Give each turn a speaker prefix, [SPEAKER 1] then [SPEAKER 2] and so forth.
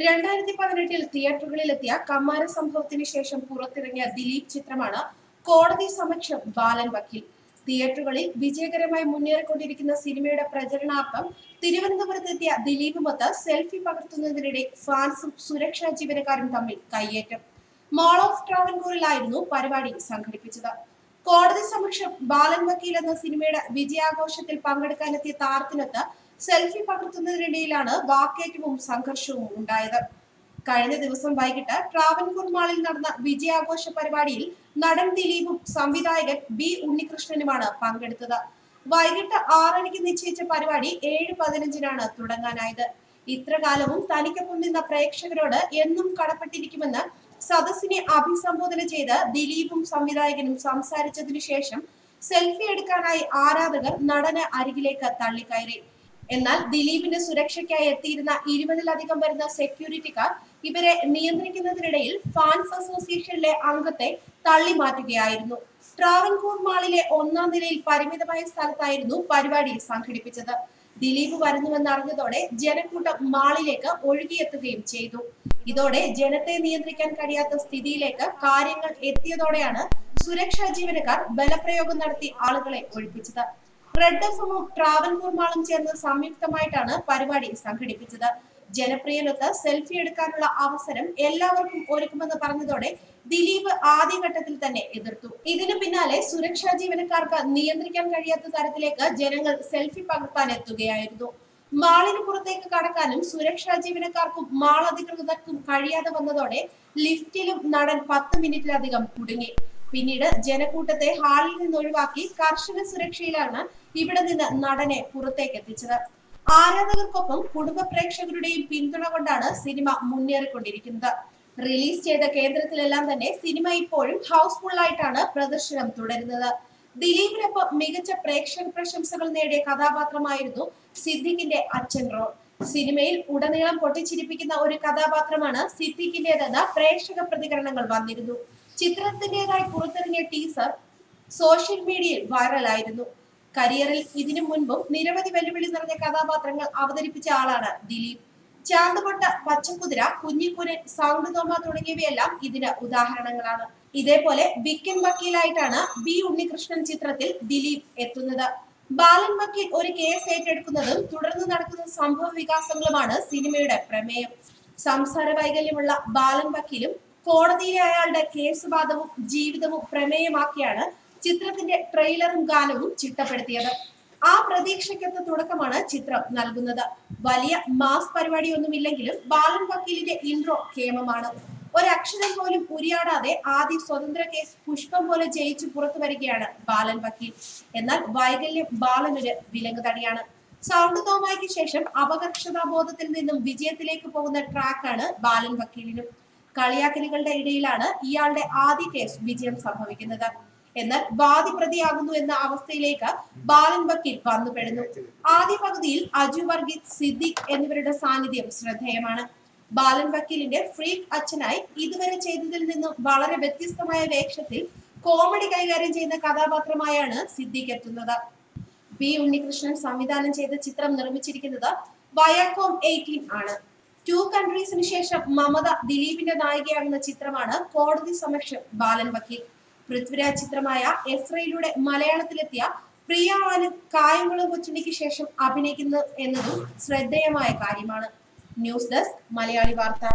[SPEAKER 1] 2018 തിയേറ്ററുകളിലെത്തിയ കമ്മാര സംഭവത്തിന് ശേഷം പുറത്തിറങ്ങിയ ദിലീപ് ചിത്രമാണ് കോടതി സമക്ഷം ബാലൻ വക്കീൽ. തിയേറ്ററുകളിൽ വിജയകരമായി മുന്നേറിക്കൊണ്ടിരിക്കുന്ന സിനിമയുടെ പ്രചരണാർത്ഥം തിരുവനന്തപുരത്തെത്തിയ ദിലീപുമൊത്ത് സെൽഫി പകർത്തുന്നതിനിടെ ഫാൻസും സുരക്ഷാ ജീവനക്കാരും തമ്മിൽ കയ്യേറ്റം. മാൾ ഓഫ് ട്രാവൻകൂറിലായിരുന്നു പരിപാടി സംഘടിപ്പിച്ചത്. കോടതി സമക്ഷം ബാലൻ വക്കീൽ എന്ന സിനിമയുടെ വിജയാഘോഷത്തിൽ പങ്കെടുക്കാനെത്തിയ താരത്തിനൊത്ത് സെൽഫി പകർത്തുന്നതിനിടയിലാണ് വാക്കേറ്റവും സംഘർഷവും ഉണ്ടായത്. കഴിഞ്ഞ ദിവസം വൈകിട്ട് ട്രാവൻകൂർ മാളിൽ നടന്ന വിജയാഘോഷ പരിപാടിയിൽ നടൻ ദിലീപും സംവിധായകൻ ബി ഉണ്ണികൃഷ്ണനുമാണ് പങ്കെടുത്തത്. വൈകിട്ട് 6:30 നിശ്ചയിച്ച പരിപാടി 7:15 തുടങ്ങാനായത്. ഇത്രകാലവും തനിക്കൊപ്പം നിന്ന പ്രേക്ഷകരോട് എന്നും കടപ്പെട്ടിരിക്കുമെന്ന് സദസ്സിനെ അഭിസംബോധന ചെയ്ത് ദിലീപും സംവിധായകനും സംസാരിച്ചതിനു ശേഷം സെൽഫി എടുക്കാനായി ആരാധകർ നടന് അരികിലേക്ക് തള്ളിക്കയറി. എന്നാൽ ദിലീപിന്റെ സുരക്ഷയ്ക്കായി എത്തിയിരുന്ന 20-ലധികം വരുന്ന സെക്യൂരിറ്റിക്കാർ ഇവരെ നിയന്ത്രിക്കുന്നതിനിടയിൽ ഫാൻസ് അസോസിയേഷനിലെ അംഗത്തെ തള്ളി മാറ്റുകയായിരുന്നു. ട്രാവൻകൂർ മാളിലെ 1-ാം നിലയിൽ പരിമിതമായ സ്ഥലത്തായിരുന്നു പരിപാടി സംഘടിപ്പിച്ചത്. ദിലീപ് വരുന്നുവെന്നറിഞ്ഞതോടെ ജനക്കൂട്ടം മാളിലേക്ക് ഒഴുകിയെത്തുകയും ചെയ്തു. ഇതോടെ ജനത്തെ നിയന്ത്രിക്കാൻ കഴിയാത്ത സ്ഥിതിയിലേക്ക് കാര്യങ്ങൾ എത്തിയതോടെയാണ് സുരക്ഷാ ജീവനക്കാർ ബലപ്രയോഗം നടത്തി ആളുകളെ ഒഴിപ്പിച്ചത്. റെഡ് എഫ്എമ്മും ട്രാവൻകൂർ മാളും ചേർന്ന് സംയുക്തമായിട്ടാണ് പരിപാടി സംഘടിപ്പിച്ചത്. ജനപ്രിയനൊത്ത് സെൽഫി എടുക്കാനുള്ള അവസരം എല്ലാവർക്കും ഒരുക്കുമെന്ന് പറഞ്ഞതോടെ ദിലീപ് ആദ്യഘട്ടത്തിൽ തന്നെ എതിർത്തു. ഇതിനു പിന്നാലെ സുരക്ഷാ ജീവനക്കാർക്ക് നിയന്ത്രിക്കാൻ കഴിയാത്ത തരത്തിലേക്ക് ജനങ്ങൾ സെൽഫി പകർത്താൻ എത്തുകയായിരുന്നു. മാളിന് പുറത്തേക്ക് കടക്കാനും സുരക്ഷാ ജീവനക്കാർക്കും മാൾ അധികൃതർക്കും കഴിയാതെ വന്നതോടെ ലിഫ്റ്റിലും നടൻ 10 മിനിറ്റിലധികം കുടുങ്ങി. പിന്നീട് ജനക്കൂട്ടത്തെ ഹാളിൽ നിന്ന് ഒഴിവാക്കി കർശന സുരക്ഷയിലാണ് ഇവിടെ നിന്ന് നടനെ പുറത്തേക്ക് എത്തിച്ചത്. ആരാധകർക്കൊപ്പം കുടുംബ പ്രേക്ഷകരുടെയും പിന്തുണ കൊണ്ടാണ് സിനിമ മുന്നേറിക്കൊണ്ടിരിക്കുന്നത്. റിലീസ് ചെയ്ത കേന്ദ്രത്തിലെല്ലാം തന്നെ സിനിമ ഇപ്പോഴും ഹൗസ്ഫുൾ ആയിട്ടാണ് പ്രദർശനം തുടരുന്നത്. ദിലീപിനൊപ്പം മികച്ച പ്രേക്ഷക പ്രശംസകൾ നേടിയ കഥാപാത്രമായിരുന്നു സിദ്ദിഖിന്റെ അച്ഛൻ റോൾ. സിനിമയിൽ ഉടനീളം പൊട്ടിച്ചിരിപ്പിക്കുന്ന ഒരു കഥാപാത്രമാണ് സിദ്ദിഖിന്റേതെന്ന പ്രേക്ഷക പ്രതികരണങ്ങൾ വന്നിരുന്നു. ചിത്രത്തിന്റേതായി പുറത്തിറങ്ങിയ ടീസർ സോഷ്യൽ മീഡിയയിൽ വൈറലായിരുന്നു. കരിയറിൽ ഇതിനു മുൻപും നിരവധി വെല്ലുവിളി നിറഞ്ഞ കഥാപാത്രങ്ങൾ അവതരിപ്പിച്ച ആളാണ് ദിലീപ്. ചാന്തുപൊട്ട, പച്ചക്കുതിര, കുഞ്ഞിക്കുരൻ, സൗണ്ട് തോമ തുടങ്ങിയവയെല്ലാം ഇതിന് ഉദാഹരണങ്ങളാണ്. ഇതേപോലെ വിക്കൻ വക്കീലായിട്ടാണ് ബി ഉണ്ണികൃഷ്ണൻ ചിത്രത്തിൽ ദിലീപ് എത്തുന്നത്. ബാലൻ വക്കീൽ ഒരു കേസ് ഏറ്റെടുക്കുന്നതും തുടർന്ന് നടക്കുന്ന സംഭവ വികാസങ്ങളുമാണ് സിനിമയുടെ പ്രമേയം. സംസാര വൈകല്യമുള്ള ബാലൻ വക്കീലും കോടതിയിലെ അയാളുടെ കേസുവാദവും ജീവിതവും പ്രമേയമാക്കിയാണ് ചിത്രത്തിന്റെ ട്രെയിലറും ഗാനവും ചിട്ടപ്പെടുത്തിയത്. ആ പ്രതീക്ഷയ്ക്കൊത്ത തുടക്കമാണ് ചിത്രം നൽകുന്നത്. വലിയ മാസ് പരിപാടിയൊന്നുമില്ലെങ്കിലും ബാലൻ വക്കീലിന്റെ ഇൻട്രോ കേമമാണ്. ഒരക്ഷരം പോലും ഉരിയാടാതെ ആദ്യ സ്വതന്ത്ര കേസ് പുഷ്പം പോലെ ജയിച്ചു പുറത്തു വരികയാണ് ബാലൻ വക്കീൽ. എന്നാൽ വൈകല്യം ബാലനൊരു വിലങ്ങ് തടിയാണ്. സൗണ്ട് തോമായ്ക്ക് ശേഷം അപകർഷതാബോധത്തിൽ നിന്നും വിജയത്തിലേക്ക് പോകുന്ന ട്രാക്കാണ് ബാലൻ വക്കീലിനും. കളിയാക്കലുകളുടെ ഇടയിലാണ് ഇയാളുടെ ആദ്യ കേസ് വിജയം സംഭവിക്കുന്നത്. എന്നാൽ വാദി പ്രതിയാകുന്നു എന്ന അവസ്ഥയിലേക്ക് ബാലൻ വക്കീൽ വന്നുപെടുന്നു. ആദ്യ പകുതിയിൽ അജു വർഗീസ്, സിദ്ദിഖ് എന്നിവരുടെ സാന്നിധ്യം ശ്രദ്ധേയമാണ്. ബാലൻ വക്കീലിന്റെ ഫ്രീക്ക് അച്ഛനായി ഇതുവരെ ചെയ്തതിൽ നിന്നും വളരെ വ്യത്യസ്തമായ വേഷത്തിൽ കോമഡി കൈകാര്യം ചെയ്യുന്ന കഥാപാത്രമായാണ് സിദ്ദിഖ് എത്തുന്നത്. ബി ഉണ്ണികൃഷ്ണൻ സംവിധാനം ചെയ്ത ചിത്രം നിർമ്മിച്ചിരിക്കുന്നത് വയാക്കോം 18 ആണ്. 2 കൺട്രീസിന് ശേഷം മമത ദിലീപിന്റെ നായികയാകുന്ന ചിത്രമാണ് കോടതി സമക്ഷം ബാലൻ വക്കീൽ. പൃഥ്വിരാജ് ചിത്രമായ എസ്രയിലൂടെ മലയാളത്തിലെത്തിയ പ്രിയ ആനന്ദ് കായംകുളം കൊച്ചുണ്ണിക്ക് ശേഷം അഭിനയിക്കുന്നു എന്നതും ശ്രദ്ധേയമായ കാര്യമാണ്. ന്യൂസ് ഡെസ്ക് മലയാളി വാർത്ത.